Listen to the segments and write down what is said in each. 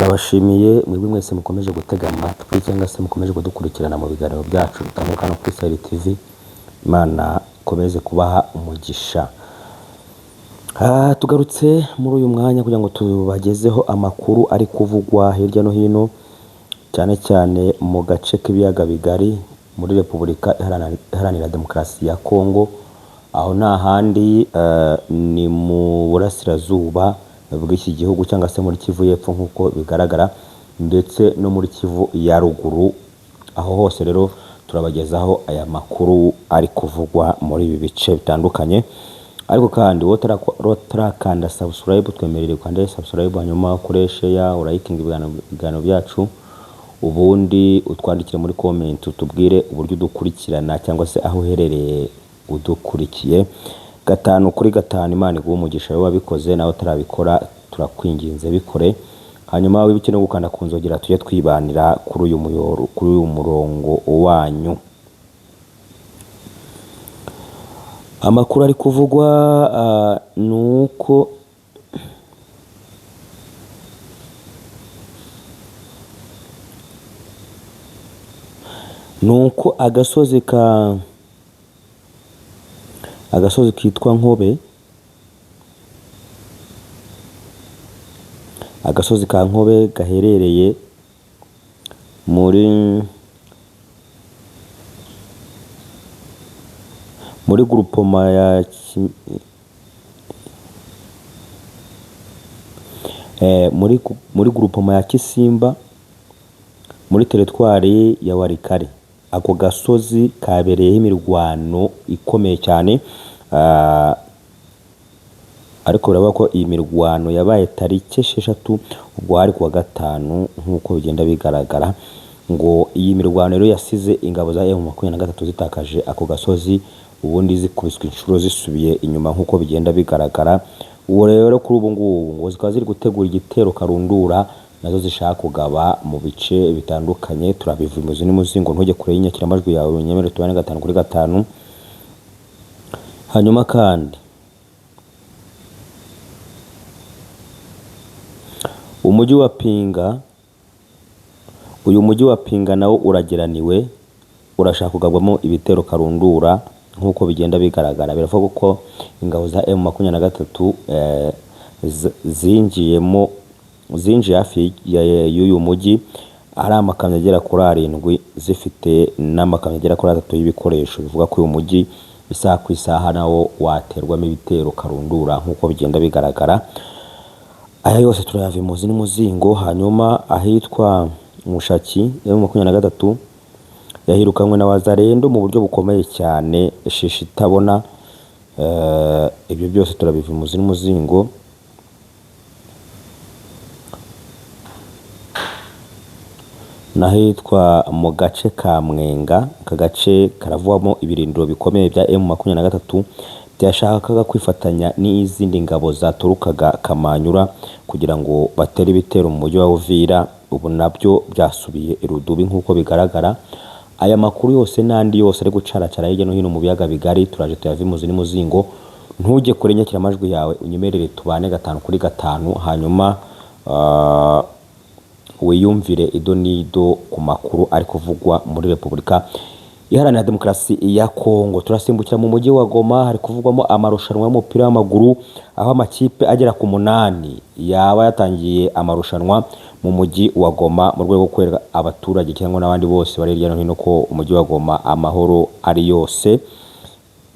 Turabashimiye mwebwe mwese mukomeje gutega amatwi cyangwa se mukomeje kudukurikirana mu biganiro byacu bitandukanye kuri Sahel TV. Imana ikomeze kubaha umugisha. Tugarutse muri uyu mwanya kugira ngo tubagezeho amakuru ari kuvugwa hirya no hino, cyane cyane mu gace k'ibiyaga bigari muri Repubulika Iharanira Demokarasi ya Kongo. Aho nta handi ni mu burasirazuba bw'iki gihugu cyangwa se muri Kivu y'Epfo nk'uko bigaragara, ndetse no muri Kivu ya ruguru. Aho hose rero turabagezaho aya makuru ari kuvugwa muri ibi bice bitandukanye. Ariko kandi utarakanda subscribe, twemerere kwandika subscribe, hanyuma ukoreshe ya urayikinga ibiganiro byacu, ubundi utwandikire muri comment utubwire uburyo udukurikirana cyangwa se aho uherereye udukurikiye. 5/5 Imana iguha umugisha wowe wabikoze, nawe utarabikora turakwinginze bikore. Hanyuma wibuke no gukanda ku nzogera tujye twibanira kuri uyu murongo wanyu. Amakuru ari kuvugwa nuko agasozi kitwa Nkobe, agasozi ka Nkobe gaherereye muri groupement ya muri groupement ya Kisimba muri teritwari ya Warikare. Ako gasozi kabereyeho imirwano ikomeye cyane, ariko urabona ko iyi mirwano yabaye tariki 6 ubwo hari kuwa 5 nk'uko bigenda bigaragara. Ngo iyi mirwano rero yasize ingabo za M23 zitakaje ako gasozi, ubundi zikubiswe inshuro zisubiye inyuma nk'uko bigenda bigaragara. Uwo rero kuri ubu ngubu ngo zikaba ziri gutegura igitero karundura nazo zishaka kugaba mu bice bitandukanye. Turabivuze n'umuzingo, ntujye kure y'inyakiramajwi yawe, unyemere tubane 5/5. Hanyuma kandi umujyi wa Pinga, uyu mujyi wa Pinga nawo urageraniwe, urashaka kugabwamo ibitero karundura nk'uko bigenda bigaragara. Biravuga ko ingabo za M23 zinjiye hafi y'uyu mujyi, ari amakamyo agera kuri 7 zifite n'amakamyo agera kuri 3 y'ibikoresho. Bivuga ko uyu mujyi isaha ku isaha nawo waterwamo ibitero karundura nk'uko bigenda bigaragara. Aya yose turayavimuzi n'umuzingo. Hanyuma ahitwa Mushaki M23 yahirukanwe na Wazalendo mu buryo bukomeye cyane, shishi itabona. Ibyo byose turabivimuzi n'umuzingo. Nahitwa mu gace ka Mwenga, aka gace karavamo ibirindiro bikomeye bya M23 byashakaga kwifatanya n'izindi ngabo zaturukaga Kamanyura kugira ngo batere ibitero mu mujyi wa Uvira. Ubu nabyo byasubiye irudubi nk'uko bigaragara. Aya makuru yose n'andi yose ari gucaracara hirya no hino mu biyaga bigari turaje tuyavimuzi n'umuzingo. Ntujye kure inyakiramajwi yawe, unyemerere tubane 5/5, hanyuma wiyumvire ido nido ku makuru ari kuvugwa muri Repubulika Iharanira Demokarasi ya Kongo. Turasimbukira mu mujyi wa Goma, hari kuvugwamo amarushanwa y'umupira w'amaguru, aho amakipe agera ku 8 yaba yatangiye amarushanwa mu mujyi wa Goma mu rwego rwo kwereka abaturage cyangwa n'abandi bose bari hirya no hino ko umujyi wa Goma amahoro ari yose.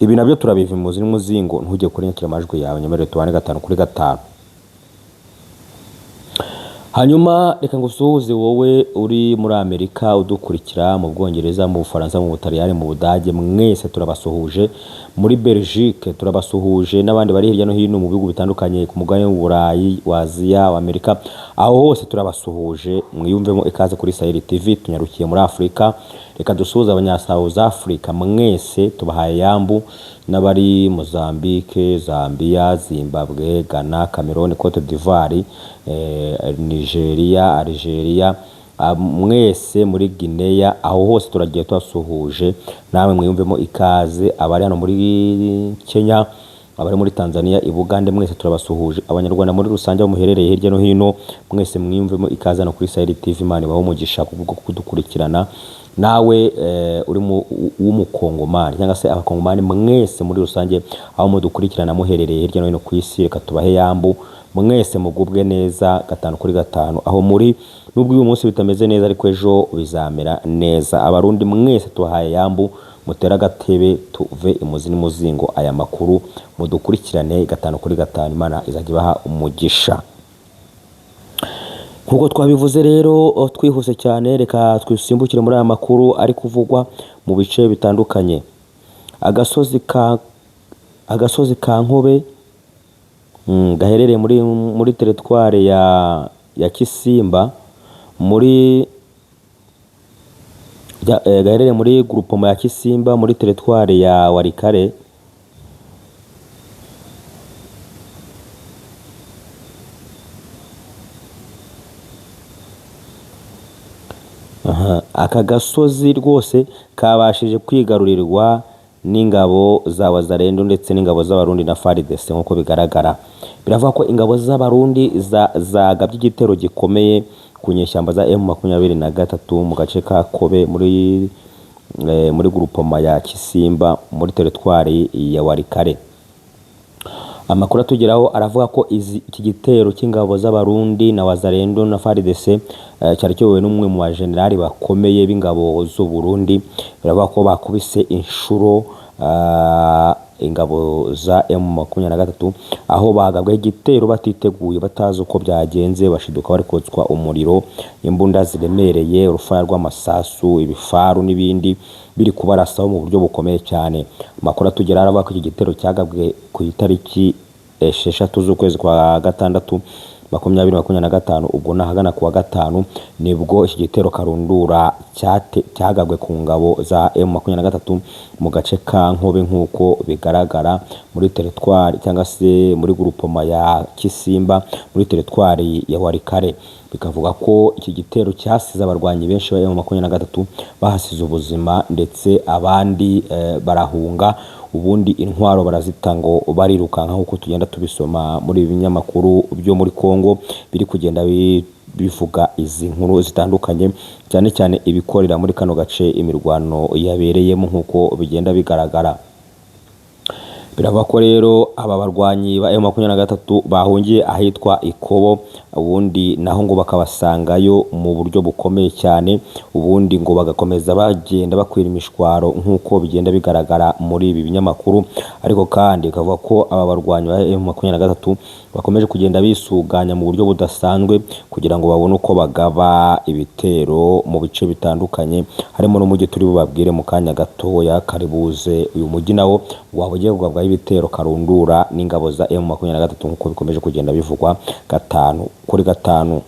Ibi nabyo turabivimuzi n'umuzingo. Ntujye kuri inyakiramajwi yawe, nyemerere tubane 5/5. Hanyuma reka ngusuhuze wowe uri muri Amerika udukurikira, mu Bwongereza, mu Bufaransa, mu Butaliyani, mu Budage, mwese turabasuhuje. Muri Belgique turabasuhuje, n'abandi bari hirya no hino mu bihugu bitandukanye ku mugabane w'Uburayi, wa Aziya, wa Amerika. Aho hose turabasuhuje, mwiyumvemo ikaze kuri Sahel TV. Tunyarukiye muri Afrika, reka dusuhuze abanya-South Africa mwese, tubahaye yambu, n'abari Mozambique, Zambia, Zimbabwe, Ghana, Cameroon, Cote d'Ivoire, Nigeria, Algeria, mwese muri Guinea. Aho hose turagiye twasuhuje, nawe mwiyumvemo ikaze. Abari hano muri Kenya, abari muri Tanzania, i Bugande, mwese turabasuhuje. Abanyarwanda muri rusange aho muherereye hirya no hino, mwese mwiyumvemo ikaze no kuri Sahel TV. Imana ibahe umugisha kubwo kudukurikirana. Nawe uri w'umukongomani cyangwa se abakongomani mwese muri rusange aho mudukurikirana muherereye hirya no hino ku isi, reka tubahe yambu mwese mugubwe neza 5 kuri 5 aho muri. Nubwo uyu munsi bitameze neza ariko ejo bizamera neza. Abarundi mwese tubahaye yambu, mutera agatebe tuve imuzi n'umuzingo. Aya makuru mudukurikirane 5 kuri 5, Imana izajya ibaha umugisha. Kuko twabivuze rero twihuse cyane, reka twisimbukire muri aya makuru ari kuvugwa mu bice bitandukanye. Agasozi ka Nkobe gaherereye muri teritware ya Kisimba, gaherereye muri groupement ya Kisimba muri teritware ya Warikare. Aka gasozi rwose kabashije kwigarurirwa n'ingabo za Wazalendo ndetse n'ingabo z'abarundi na FARDC. Nkuko bigaragara, biravuga ko ingabo z'abarundi zagabye igitero gikomeye ku nyeshyamba za M23 mu gace ka Kobe muri groupement ya Kisimba muri teritwari ya Warikare. Amakuru atugeraho aravuga ko iki gitero cy'ingabo z'abarundi na Wazalendo na FARDC cyari cyowe n'umwe mu bajenerali bakomeye b'ingabo z'u Burundi. Biravuga ko bakubise inshuro ingabo za M23 aho bagabwe igitero batiteguye, batazi uko byagenze, bashiduka bari kotswa umuriro, imbunda ziremereye, urufaya rw'amasasu, ibifaru n'ibindi biri kubarasaho mu buryo bukomeye cyane. Amakuru atugera aravuga ko iki gitero cyagabwe ku itariki 6 z'ukwezi kwa gatandatu 2025, ubwo nahagana kuwa gatanu nibwo iki gitero karundura cyagabwe ku ngabo za M23 mu gace ka Nkobe nk'uko bigaragara muri teritwari cyangwa se muri groupement ya Kisimba muri teritwari ya Warikare. Bikavuga ko iki gitero cyasize abarwanyi benshi ba M23 bahasize ubuzima ndetse abandi barahunga, ubundi intwaro barazita ngo barirukanka, nk'uko tugenda tubisoma muri ibinyamakuru byo muri Kongo biri kugenda bivuga izi nkuru zitandukanye, cyane cyane ibikorera muri kano gace imirwano yabereyemo nk'uko bigenda bigaragara. Biravuga ko rero aba barwanyi ba M23 bahungiye ahitwa Ikobo, ubundi naho ngo bakabasangayo mu buryo bukomeye cyane, ubundi ngo bagakomeza bagenda bakwira imishwaro nk'uko bigenda bigaragara muri ibi binyamakuru. Ariko kandi bikavuga ko aba barwanyi ba M23 bakomeje kugenda bisuganya mu buryo budasanzwe kugira ngo babone uko bagaba ibitero mu bice bitandukanye, harimo n'umujyi turi bubabwire mu kanya gatoya karibuze. Uyu mujyi nawo wabugiye kugabwa ibitero karundura n'ingabo za M23 nk'uko bikomeje kugenda bivugwa 5 kuri 5.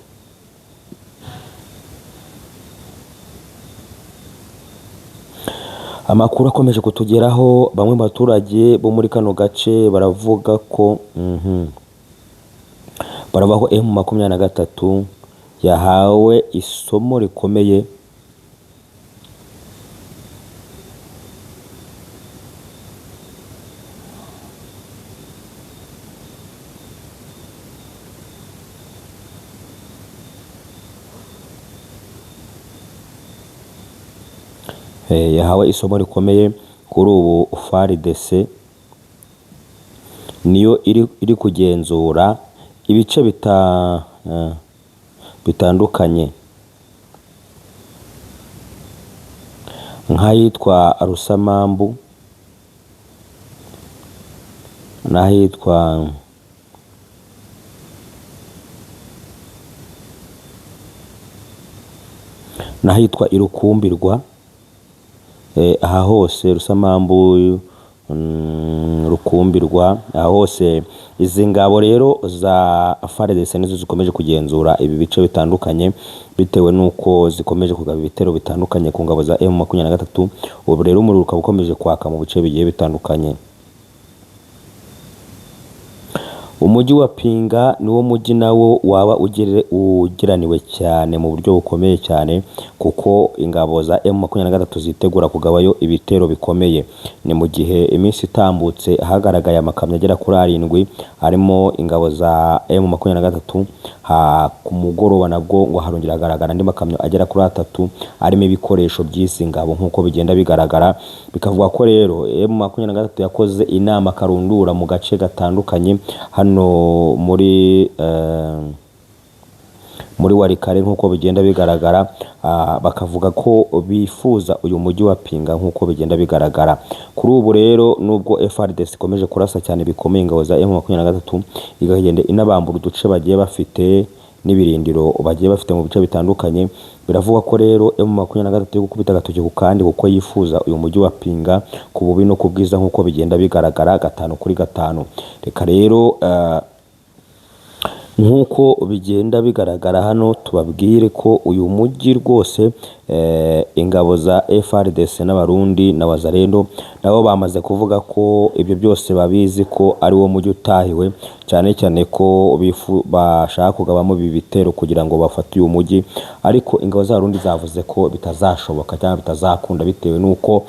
Amakuru akomeje kutugeraho, bamwe mu baturage bo muri kano gace baravuga ko barabaho M23 yahawe isomo rikomeye kuri ubu. FARDC niyo iri kugenzura ibice bitandukanye nk'ahitwa Rusamambu n'ahitwa Irukumbirwa. Aha hose Rusamambu, Rukumbirwa, aha hose izi ngabo rero za FARDC nizo zikomeje kugenzura ibi bice bitandukanye bitewe nuko zikomeje kugaba ibitero bitandukanye ku ngabo za M23. Ubu rero umuriro ukomeje kwaka mu bice bigiye bitandukanye. Umujyi wa Pinga niwo mujyi nawo waba ugeraniwe cyane mu buryo bukomeye cyane, kuko ingabo za M23 zitegura kugabayo ibitero bikomeye. Ni mu gihe iminsi itambutse hagaragaye amakamyo agera kuri 7 arimo ingabo za M23, ku mugoroba nabwo ngo harongera hagaragara andi makamyo agera kuri 3 arimo ibikoresho by'isi ngabo nk'uko bigenda bigaragara. Bikavuga ko rero M23 yakoze inama karundura mu gace gatandukanye hano muri Warikare nk'uko bigenda bigaragara, bakavuga ko bifuza uyu mujyi wa Pinga nk'uko bigenda bigaragara. Kuri ubu rero nubwo FARDC ikomeje kurasa cyane bikomeye ingabo za M23, igagenda inabambura uduce bagiye bafite n'ibirindiro bagiye bafite mu bice bitandukanye, biravuga ko rero M23 yo gukubita agatoki ku kandi kuko yifuza uyu mujyi wa Pinga ku bubi no kubwiza nk'uko bigenda bigaragara 5 kuri 5. Reka rero nk'uko bigenda bigaragara hano tubabwire ko uyu mujyi rwose ingabo za FARDC n'abarundi na Wazalendo nabo bamaze kuvuga ko ibyo byose babizi ko ari wo mujyi utahiwe, cyane cyane ko bashaka kugabamo ibi bitero kugira ngo bafate uyu mujyi, ariko ingabo za Burundi zavuze ko bitazashoboka cyangwa bitazakunda bitewe nuko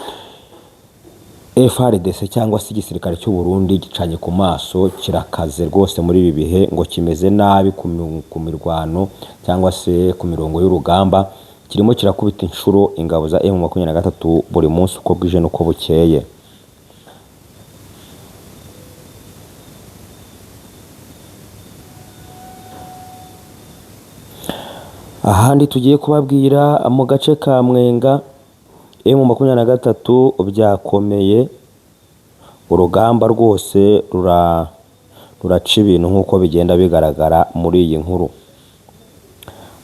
FARDC cyangwa se igisirikare cy'u Burundi gicanye ku maso, kirakaze rwose muri ibi bihe, ngo kimeze nabi ku mirwano cyangwa se ku mirongo y'urugamba, kirimo kirakubita inshuro ingabo za M23 buri munsi uko bwije nuko bukeye. Ahandi tugiye kubabwira mu gace ka Mwenga M23 byakomeye, urugamba rwose ruraca ibintu nk'uko bigenda bigaragara muri iyi nkuru.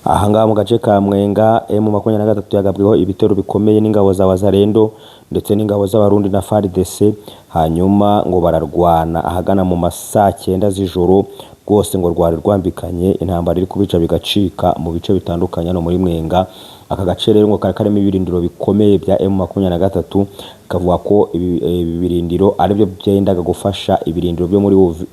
Ahangaha mu gace ka Mwenga M23 yagabweho ibitero bikomeye n'ingabo za Wazalendo ndetse n'ingabo z'abarundi na FARDC, hanyuma ngo bararwana ahagana mu masaa 9 z'ijoro rwose, ngo rwari rwambikanye intambara iri kubica bigacika mu bice bitandukanye no muri Mwenga. Aka gace rero ngo karimo ibirindiro bikomeye bya M23, kavuga ko ibi birindiro aribyo byendaga gufasha ibirindiro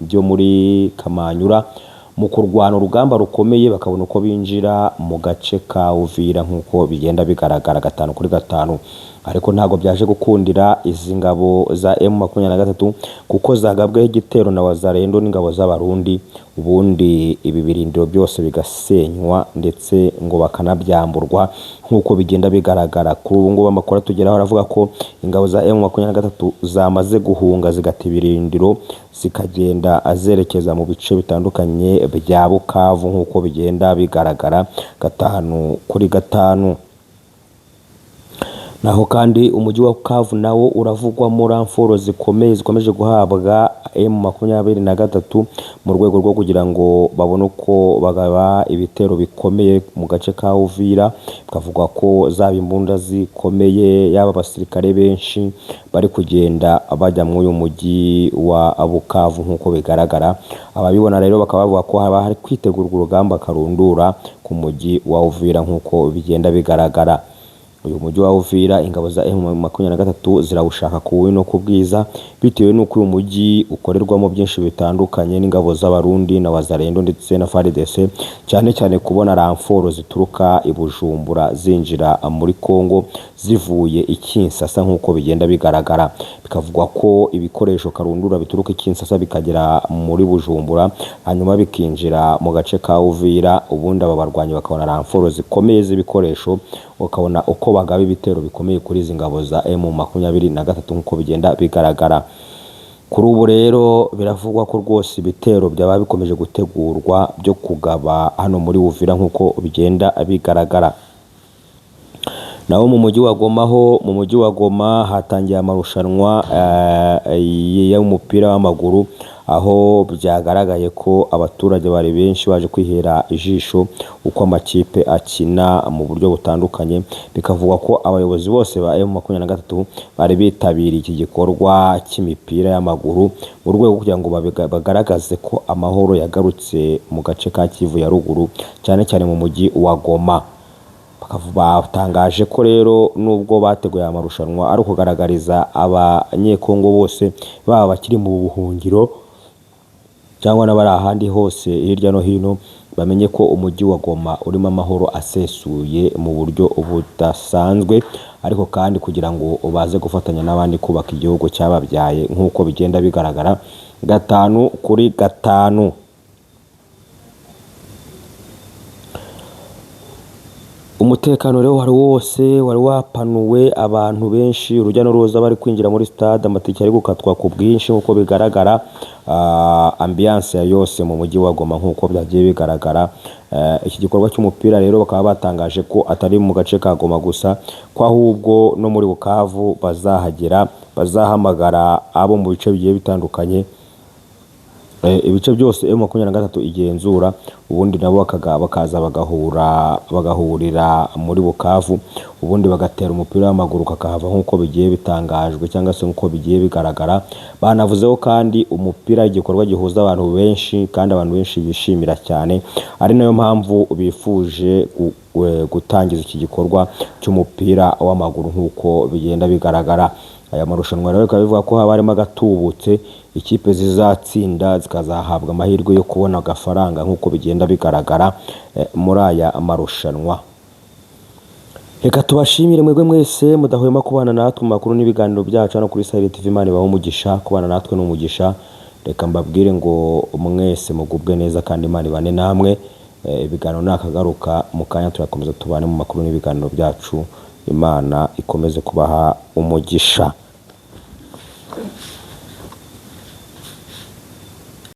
byo muri Kamanyura mu kurwana urugamba rukomeye, bakabona uko binjira mu gace ka Uvira nk'uko bigenda bigaragara 5 kuri 5. Ariko ntago byaje gukundira izi ngabo za M23 kuko zagabweho igitero na Wazalendo n'ingabo z'abarundi, ubundi ibi birindiro byose bigasenywa ndetse ngo bakanabyamburwa nk'uko bigenda bigaragara. Kuri ubu ngubu amakuru tugeraho aravuga ko ingabo za M23 zamaze guhunga zigata ibirindiro zikagenda azerekeza mu bice bitandukanye bya Bukavu nk'uko bigenda bigaragara 5 kuri 5. Naho kandi umujyi wa Bukavu nawo uravugwamo ramforo zikomeye zikomeje guhabwa M23 mu rwego rwo kugira ngo babone uko bagaba ibitero bikomeye mu gace ka Uvira. Bakavuga ko zaba imbunda zikomeye, yaba abasirikare benshi bari kugenda bajya mu uyu mujyi wa Bukavu nk'uko bigaragara. Ababibona rero bakaba bavuga ko haba hari kwitegurwa urugamba karundura ku mujyi wa Uvira nk'uko bigenda bigaragara. Uyu mujyi wa Uvira ingabo za M23 zirawushaka kuwe no kubwiza, bitewe nuko uyu mujyi ukorerwamo byinshi bitandukanye n'ingabo z'abarundi na Wazalendo ndetse na FARDC, cyane cyane kubona ramforo zituruka i Bujumbura zinjira muri Kongo zivuye i Kinshasa nk'uko bigenda bigaragara. Bikavugwa ko ibikoresho karundura bituruka i Kinshasa bikagera muri Bujumbura, hanyuma bikinjira mu gace ka Uvira, ubundi aba barwanyi bakabona ramforo zikomeye z'ibikoresho, ukabona uko bagaba ibitero bikomeye kuri izi ngabo za M23 nk'uko bigenda bigaragara. Kuri ubu rero biravugwa ko rwose ibitero byaba bikomeje gutegurwa byo kugaba hano muri Uvira nk'uko bigenda bigaragara. Naho mu mujyi wa Goma hatangiye amarushanwa y'umupira w'amaguru, aho byagaragaye ko abaturage bari benshi baje kwihera ijisho uko amakipe akina mu buryo butandukanye. Bikavuga ko abayobozi bose ba M23 bari bitabiriye iki gikorwa cy'imipira y'amaguru mu rwego kugira ngo bagaragaze ko amahoro yagarutse mu gace ka Kivu ya ruguru, cyane cyane mu mujyi wa Goma. Batangaje ko rero nubwo bateguye amarushanwa ari ukugaragariza abanyekongo bose baba bakiri mu buhungiro cyangwa n'abari ahandi hose hirya no hino bamenye ko umujyi wa Goma urimo amahoro asesuye mu buryo budasanzwe, ariko kandi kugira ngo baze gufatanya n'abandi kubaka igihugu cyababyaye nk'uko bigenda bigaragara 5 kuri 5. Umutekano rero wari wapanuwe, abantu benshi urujya n'uruza bari kwinjira muri stade, amatike ari gukatwa ku bwinshi nk'uko bigaragara, ambiance ya yose mu mujyi wa Goma nk'uko byagiye bigaragara. Iki gikorwa cy'umupira rero bakaba batangaje ko atari mu gace ka Goma gusa, ko ahubwo no muri Bukavu bazahagera, bazahamagara abo mu bice bigiye bitandukanye, ibice byose M23 igenzura, ubundi nabo bakaza bagahurira muri Bukavu, ubundi bagatera umupira w'amaguru kakahava nk'uko bigiye bitangajwe cyangwa se nk'uko bigiye bigaragara. Banavuzeho kandi umupira igikorwa gihuza abantu benshi kandi abantu benshi bishimira cyane, ari nayo mpamvu bifuje gutangiza iki gikorwa cy'umupira w'amaguru nk'uko bigenda bigaragara. Aya marushanwa rero bikaba bivuga ko haba harimo agatubutse, ikipe zizatsinda zikazahabwa amahirwe yo kubona agafaranga nk'uko bigenda bigaragara muri aya marushanwa. Reka tubashimire mwebwe mwese mudahwema kubana natwe mu makuru n'ibiganiro byacu hano kuri Sahel TV. Imana ibahe umugisha, kubana natwe n'umugisha. Reka mbabwire ngo mwese mugubwe neza kandi Imana ibane namwe. Ibiganiro nakagaruka mu kanya turakomeza tubane mu makuru n'ibiganiro byacu. Imana ikomeze kubaha umugisha.